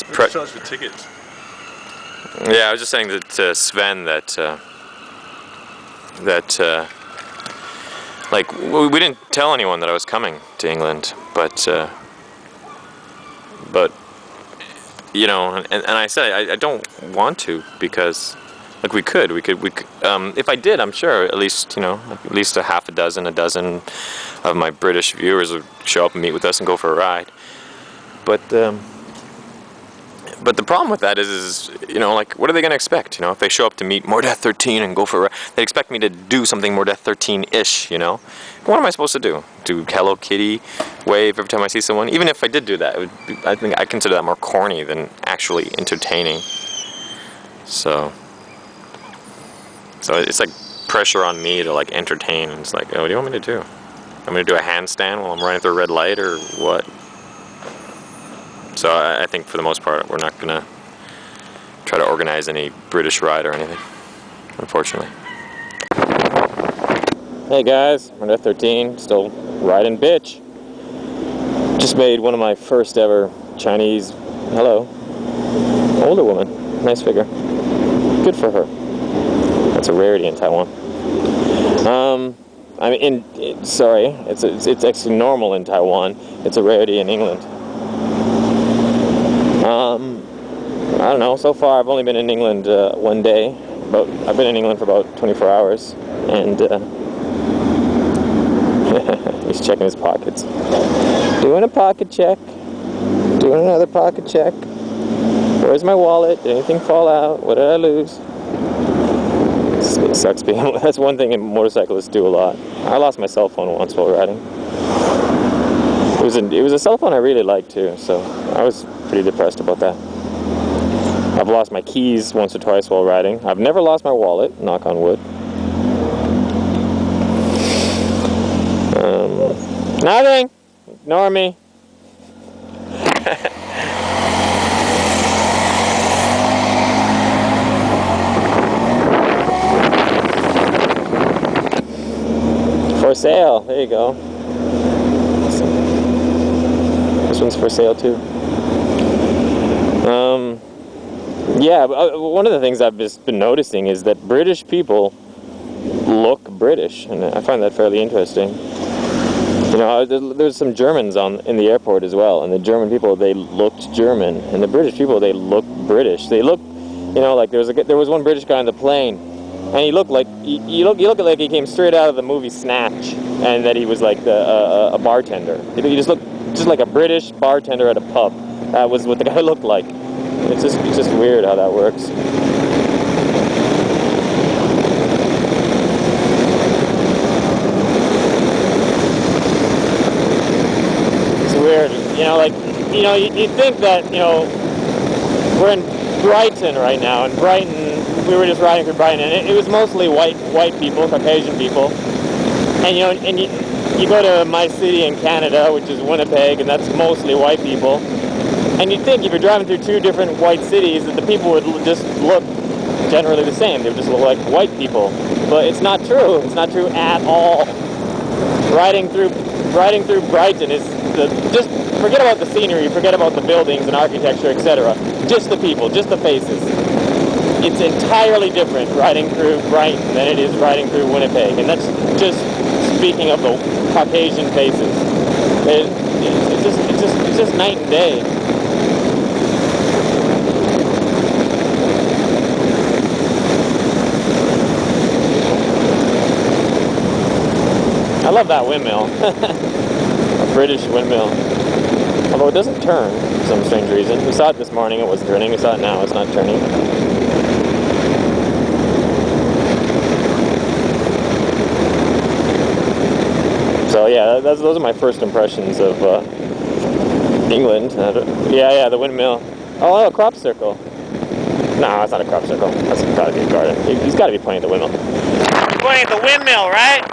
What's charge for tickets? Yeah, I was just saying to Sven that like we didn't tell anyone that I was coming to England, but you know, and I said I don't want to, because like we could if I did, I'm sure at least, you know, at least a dozen of my British viewers would show up and meet with us and go for a ride. But the problem with that is, you know, like, what are they going to expect? You know, if they show up to meet More Death 13 and go for a ride, they expect me to do something More Death 13-ish, you know? What am I supposed to do? Do Hello Kitty wave every time I see someone? Even if I did do that, I think I consider that more corny than actually entertaining. So it's like pressure on me to like entertain. It's like, oh, what do you want me to do? I'm going to do a handstand while I'm running through a red light, or what? So I think for the most part we're not going to try to organize any British ride or anything, unfortunately. Hey guys, More Death 13, still riding bitch. Just made one of my first ever Chinese, hello, older woman, nice figure. Good for her. That's a rarity in Taiwan. I mean, sorry, it's actually normal in Taiwan. It's a rarity in England. I don't know, so far I've only been in England one day. I've been in England for about 24 hours, and he's checking his pockets. Doing a pocket check. Doing another pocket check. Where's my wallet? Did anything fall out? What did I lose? It sucks being, that's one thing motorcyclists do a lot. I lost my cell phone once while riding. It was a cell phone I really liked too, so I was pretty depressed about that. I've lost my keys once or twice while riding. I've never lost my wallet, knock on wood. Nothing! Ignore me. For sale, there you go. This one's for sale too. Yeah, one of the things I've just been noticing is that British people look British, and I find that fairly interesting. You know, there's some Germans in the airport as well, and the German people, they looked German, and the British people, they look British. They look, you know, like there was one British guy on the plane, and he looked like he looked like he came straight out of the movie Snatch, and that he was like a bartender. He just looked just like a British bartender at a pub. That was what the guy looked like. It's just weird how that works. It's weird, you know, like, you know, you'd think that, you know, we're in Brighton right now, and Brighton, we were just riding through Brighton, and it was mostly white people, Caucasian people, and you know, and you go to my city in Canada, which is Winnipeg, and that's mostly white people. And you'd think if you're driving through two different white cities that the people would just look generally the same. They would just look like white people. But it's not true. It's not true at all. Riding through Brighton is just forget about the scenery, forget about the buildings and architecture, etc. Just the people, just the faces. It's entirely different riding through Brighton than it is riding through Winnipeg. And that's just speaking of the Caucasian faces. It's just night and day. I love that windmill. A British windmill. Although it doesn't turn for some strange reason. We saw it this morning, it wasn't turning. We saw it now, it's not turning. So yeah, those are my first impressions of England. Yeah, the windmill. Oh, a crop circle. No, it's not a crop circle. That's got to be a garden. He's got to be pointing at the windmill. Pointing at the windmill, right?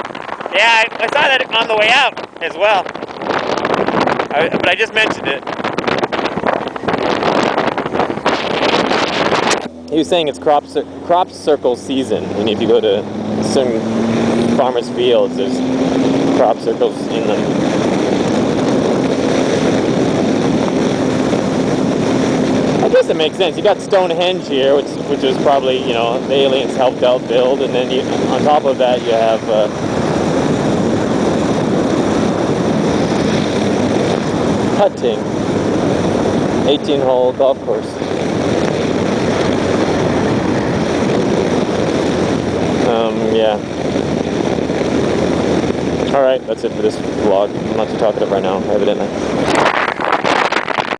Yeah, I saw that on the way out as well. But I just mentioned it. He was saying it's crop circle season, and if you go to some farmers' fields, there's crop circles in them. guess it makes sense. You got Stonehenge here, which is probably, you know, the aliens helped out build, and then on top of that you have putting, 18-hole golf course. Yeah. Alright, that's it for this vlog. I'm not too talkative right now, evidently.